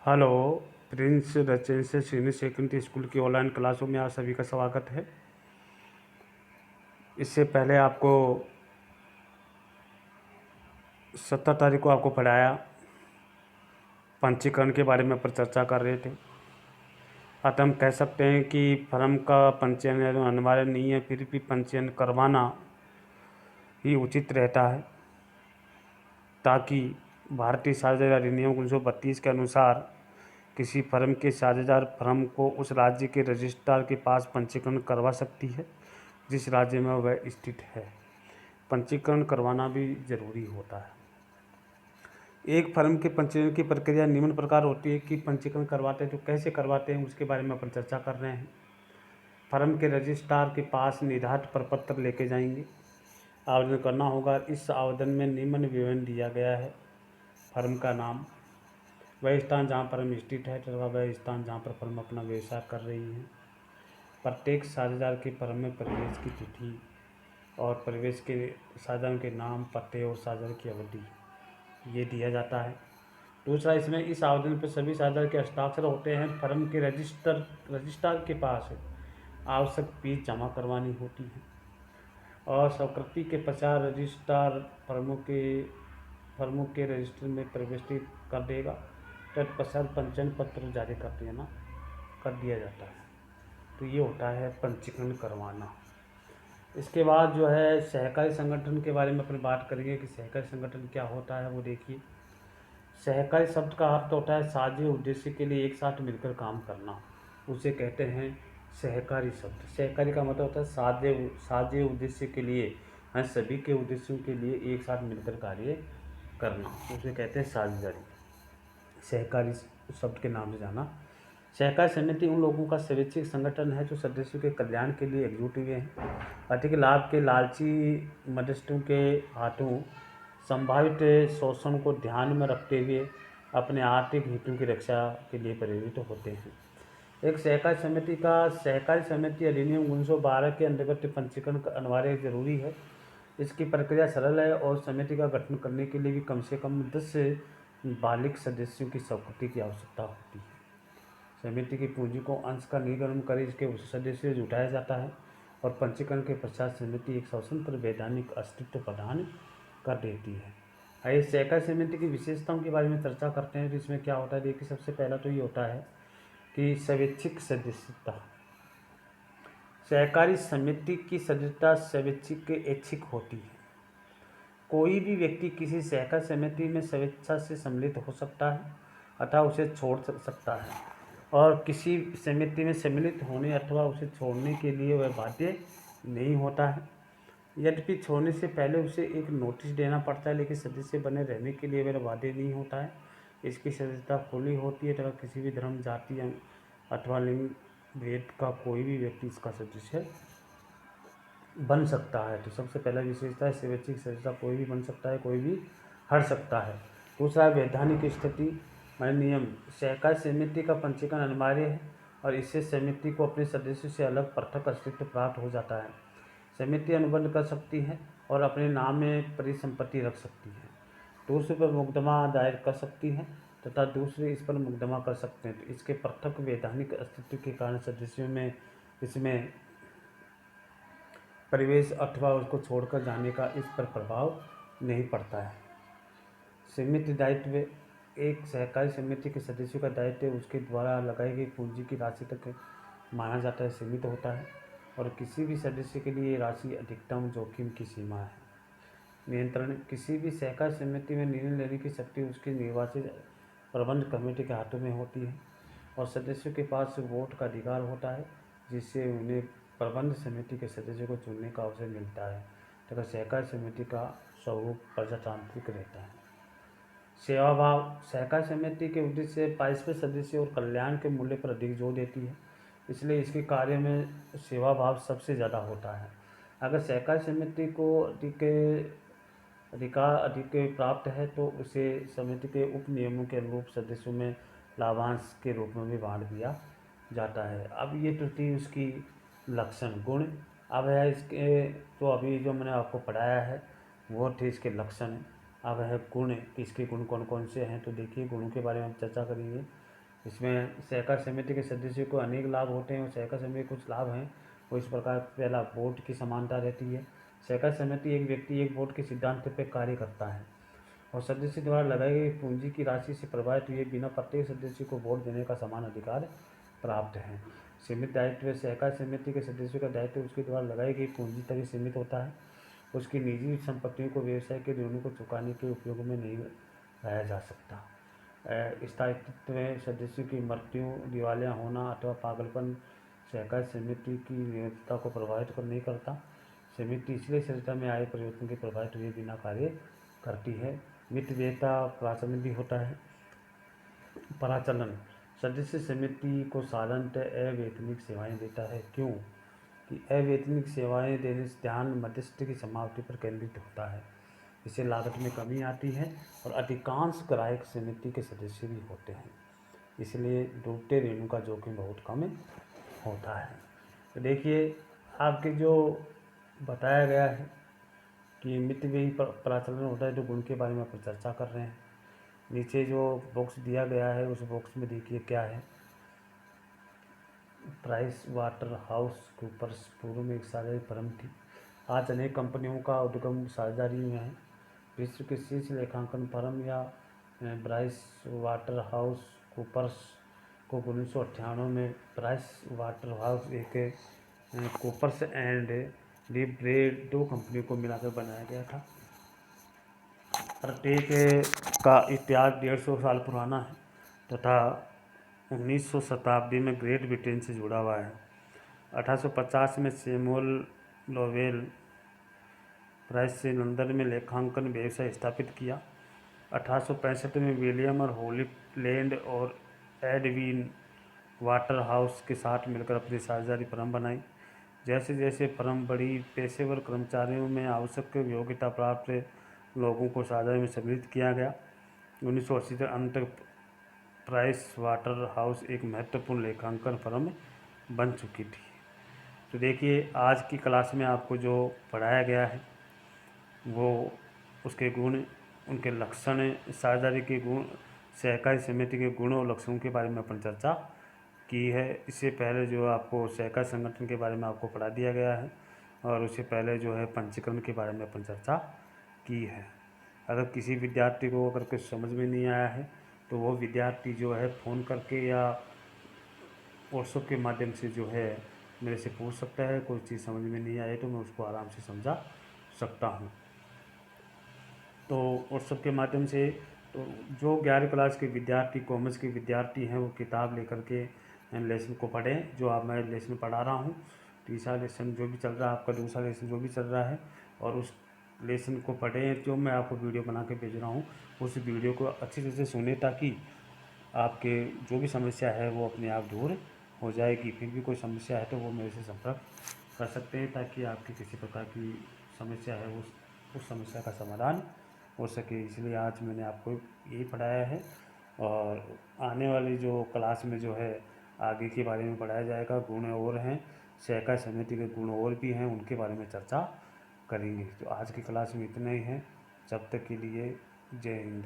Hello. Prince residential senior secondary school की online क्लासों में आप सभी का स्वागत है। इससे पहले आपको 17 तारीख को आपको पढ़ाया, पंजीकरण के बारे में पर चर्चा कर रहे थे। अतः हम कह सकते हैं कि फर्म का पंजीयन अनिवार्य नहीं है, फिर भी पंजीयन करवाना ही उचित रहता है, ताकि भारतीय साझेदारी अधिनियम 1932 के अनुसार किसी फर्म के साझेदार फर्म को उस राज्य के रजिस्ट्रार के पास पंजीकरण करवा सकती है जिस राज्य में वह स्थित है। पंजीकरण करवाना भी जरूरी होता है। एक फर्म के पंजीकरण की प्रक्रिया निम्न प्रकार होती है कि पंजीकरण करवाते हैं तो कैसे करवाते हैं उसके बारे में अपन चर्चा कर रहे हैं। फर्म के रजिस्ट्रार के पास निर्धारित प्रपत्र लेके जाएंगे, आवेदन करना होगा। इस आवेदन में निम्न विवरण दिया गया है: फर्म का नाम, वह स्थान जहाँ फर्म स्थित है तथा वह स्थान जहाँ पर फर्म अपना व्यवसाय कर रही है, प्रत्येक साझेदार के फर्म में प्रवेश की तिथि और प्रवेश के साझेदारों के नाम, पते और साझेदार की अवधि ये दिया जाता है। दूसरा, इसमें इस आवेदन पर सभी साझेदार के हस्ताक्षर होते हैं। फर्म के रजिस्ट्रार के पास आवश्यक फीस जमा करवानी होती है और स्वीकृति के पश्चात रजिस्ट्रार फर्मों के रजिस्टर में प्रविष्ट कर देगा। तत्पश्चात पंजीयन पत्र जारी कर दिया जाता है। तो ये होता है पंजीकरण करवाना। इसके बाद जो है सहकारी संगठन के बारे में अपन बात करेंगे कि सहकारी संगठन क्या होता है। वो देखिए, सहकारी शब्द का अर्थ होता है साझे उद्देश्य के लिए एक साथ मिलकर काम करना, उसे कहते हैं सहकारी शब्द। सहकारी का मतलब होता है साझे उद्देश्य के लिए, सभी के उद्देश्यों के लिए एक साथ मिलकर कार्य करना, उसे कहते हैं साझेदारी। सहकारी शब्द के नाम से जाना। सहकारी समिति उन लोगों का स्वैच्छिक संगठन है जो सदस्यों के कल्याण के लिए एकजुट हुए हैं, अधिक लाभ के लालची मध्यस्थों के हाथों संभावित शोषण को ध्यान में रखते हुए अपने आर्थिक हितों की रक्षा के लिए प्रेरित होते हैं। एक सहकारी समिति अधिनियम 1912 के अंतर्गत पंजीकरण अनिवार्य जरूरी है। इसकी प्रक्रिया सरल है और समिति का गठन करने के लिए भी कम से कम 10 बालिग सदस्यों की स्वीकृति की आवश्यकता होती है। समिति की पूंजी को अंश का निर्गमन कर इसके सदस्यों से जुटाया जाता है और पंजीकरण के पश्चात समिति एक स्वतंत्र वैधानिक अस्तित्व प्रदान कर देती है। आइए सहकारी समिति की विशेषताओं के बारे में चर्चा करते हैं। तो इसमें क्या होता है, देखिए, सबसे पहला तो ये होता है कि स्वैच्छिक सदस्यता। सहकारी समिति की सदस्यता स्वैच्छिक ऐच्छिक होती है। कोई भी व्यक्ति किसी सहकारी समिति में स्वेच्छा से सम्मिलित हो सकता है अथवा उसे छोड़ सकता है, और किसी समिति में सम्मिलित होने अथवा उसे छोड़ने के लिए वह बाध्य नहीं होता है। यद्यपि छोड़ने से पहले उसे एक नोटिस देना पड़ता है, लेकिन सदस्य बने रहने के लिए वह बाध्य नहीं होता है। इसकी सदस्यता खुली होती है तथा किसी भी धर्म, जाति अथवा लिंग भेद का कोई भी व्यक्ति इसका सदस्य बन सकता है। तो सबसे पहला विशेषता है स्वैच्छिक सदस्यता, कोई भी बन सकता है, कोई भी हट सकता है। दूसरा, वैधानिक स्थिति माने नियम। सहकारी समिति का पंजीकरण अनिवार्य है और इससे समिति को अपने सदस्यों से अलग पृथक अस्तित्व प्राप्त हो जाता है। समिति अनुबंध कर सकती है और अपने नाम में परिसंपत्ति रख सकती है। दूसरे पर मुकदमा दायर कर सकती है तथा दूसरे इस पर मुकदमा कर सकते हैं। तो इसके पृथक वैधानिक अस्तित्व के कारण सदस्यों में इसमें परिवेश अथवा उसको छोड़कर जाने का इस पर प्रभाव नहीं पड़ता है। समिति दायित्व। एक सहकारी समिति के सदस्यों का दायित्व उसके द्वारा लगाई गई पूंजी की राशि तक माना जाता है, सीमित होता है, और किसी भी सदस्य के लिए राशि अधिकतम जोखिम की सीमा है। नियंत्रण। किसी भी सहकारी समिति में निर्णय लेने की शक्ति उसकी निर्वाचित प्रबंध कमेटी के हाथों में होती है और सदस्यों के पास वोट का अधिकार होता है, जिससे उन्हें प्रबंध समिति के सदस्यों को चुनने का अवसर मिलता है तथा सहकारी समिति का स्वरूप प्रजातांत्रिक रहता है। सेवा भाव। सहकारी समिति के उद्देश्य पारस्परिक सदस्य और कल्याण के मूल्य पर अधिक जोर देती है, इसलिए इसके कार्य में सेवा भाव सबसे ज़्यादा होता है। अगर सहकारी समिति को अधिक प्राप्त है तो उसे समिति के उप नियमों के अनुरूप सदस्यों में लाभांश के रूप में भी बांट दिया जाता है। अब ये तो थी उसकी लक्षण। गुण अब है इसके, तो अभी जो मैंने आपको पढ़ाया है वो थे इसके लक्षण। अब है गुण कि इसके गुण कौन कौन से हैं। तो देखिए, गुणों के बारे में हम चर्चा करेंगे। इसमें सहकार समिति के सदस्यों को अनेक लाभ होते हैं और सहकार समिति के कुछ लाभ हैं वो इस प्रकार। पहला, वोट की समानता रहती है। सहकार समिति एक व्यक्ति एक वोट के सिद्धांत पर कार्य करता है और सदस्य द्वारा लगाई गई पूंजी की राशि से प्रभावित हुए बिना प्रत्येक सदस्य को वोट देने का समान अधिकार प्राप्त है। सीमित दायित्व, सहकार समिति के सदस्यों का दायित्व उसके द्वारा लगाई गई पूंजी तक ही सीमित होता है। उसकी निजी संपत्तियों को व्यवसाय के ऋणों को चुकाने के उपयोग में नहीं लाया जा सकता। स्थायित्व में सदस्यों की मृत्यु, दिवालिया होना अथवा पागलपन सहकार समिति की निरंतरता को प्रभावित नहीं करता। समिति इसलिए संस्था में आए परिवर्तन के प्रभावित हुए बिना कार्य करती है। वित्त देयता प्राचलन भी होता है। पराचलन, सदस्य समिति को साधारणतः अवैतनिक सेवाएं देता है। क्यों कि अवैतनिक सेवाएं देने से ध्यान मध्यस्थ की समाप्ति पर केंद्रित होता है। इससे लागत में कमी आती है और अधिकांश ग्राहक समिति के सदस्य भी होते हैं, इसलिए डूबते ऋणों का जोखिम बहुत कम होता है। तो देखिए, आपके जो बताया गया है कि मित व्ययी प्राचलन होता है, तो गुण के बारे में अपन चर्चा कर रहे हैं। नीचे जो बॉक्स दिया गया है उस बॉक्स में देखिए क्या है। प्राइस वाटर हाउस कूपर्स पूर्व में एक साझेदारी फर्म थी, आज अनेक कंपनियों का उद्गम साझेदारी में है। विश्व के शीर्ष लेखांकन फर्म या प्राइस वाटर हाउस कूपर्स को 1998 में प्राइस वाटर हाउस एक कूपर्स एंड लीब्रेड 2 कंपनियों को मिलाकर बनाया गया था। प्रत्येक का इतिहास 150 साल पुराना है तथा 1900 शताब्दी में ग्रेट ब्रिटेन से जुड़ा हुआ है। 1850 में सैमुअल लोवेल प्राइस से लंदन में लेखांकन व्यवसाय स्थापित किया। 1865 में विलियम और होली लैंड और एडविन वाटर हाउस के साथ मिलकर अपनी साझेदारी फर्म बनाई। जैसे जैसे फर्म बढ़ी, पेशेवर कर्मचारियों में आवश्यक योग्यता प्राप्त लोगों को साझेदारी में सम्मिलित किया गया। 1980 के अंत तक प्राइस वाटर हाउस एक महत्वपूर्ण लेखांकन फर्म बन चुकी थी। तो देखिए, आज की क्लास में आपको जो पढ़ाया गया है वो उसके गुण, उनके लक्षण, साझेदारी के गुण, सहकारी समिति के गुण और लक्षणों के बारे में अपन चर्चा की है। इससे पहले जो आपको सहकारी संगठन के बारे में आपको पढ़ा दिया गया है और उससे पहले जो है पंजीकरण के बारे में अपन चर्चा की है। अगर किसी विद्यार्थी को अगर कुछ समझ में नहीं आया है तो वो विद्यार्थी जो है फ़ोन करके या व्हाट्सएप के माध्यम से जो है मेरे से पूछ सकता है। कोई चीज़ समझ में नहीं आए तो मैं उसको आराम से समझा सकता हूँ। तो व्हाट्सएप के माध्यम से तो जो 11वीं क्लास के विद्यार्थी, कॉमर्स के विद्यार्थी हैं, वो किताब लेकर के लेसन को पढ़ें जो आप मैं लेसन पढ़ा रहा हूँ। तीसरा लेसन जो भी चल रहा है आपका, दूसरा लेसन जो भी चल रहा है, और उस लेसन को पढ़ें जो मैं आपको वीडियो बना के भेज रहा हूँ। उस वीडियो को अच्छी तरह से सुने ताकि आपके जो भी समस्या है वो अपने आप दूर हो जाएगी। फिर भी कोई समस्या है तो वो मेरे से संपर्क कर सकते हैं ताकि आपकी किसी प्रकार की समस्या है उस समस्या का समाधान हो सके। इसलिए आज मैंने आपको यही पढ़ाया है और आने वाली जो क्लास में जो है आगे के बारे में पढ़ाया जाएगा। गुण और हैं, सहकारी समिति के गुण और भी हैं, उनके बारे में चर्चा करेंगे। तो आज की क्लास में इतना ही है। जब तक के लिए जय हिंद।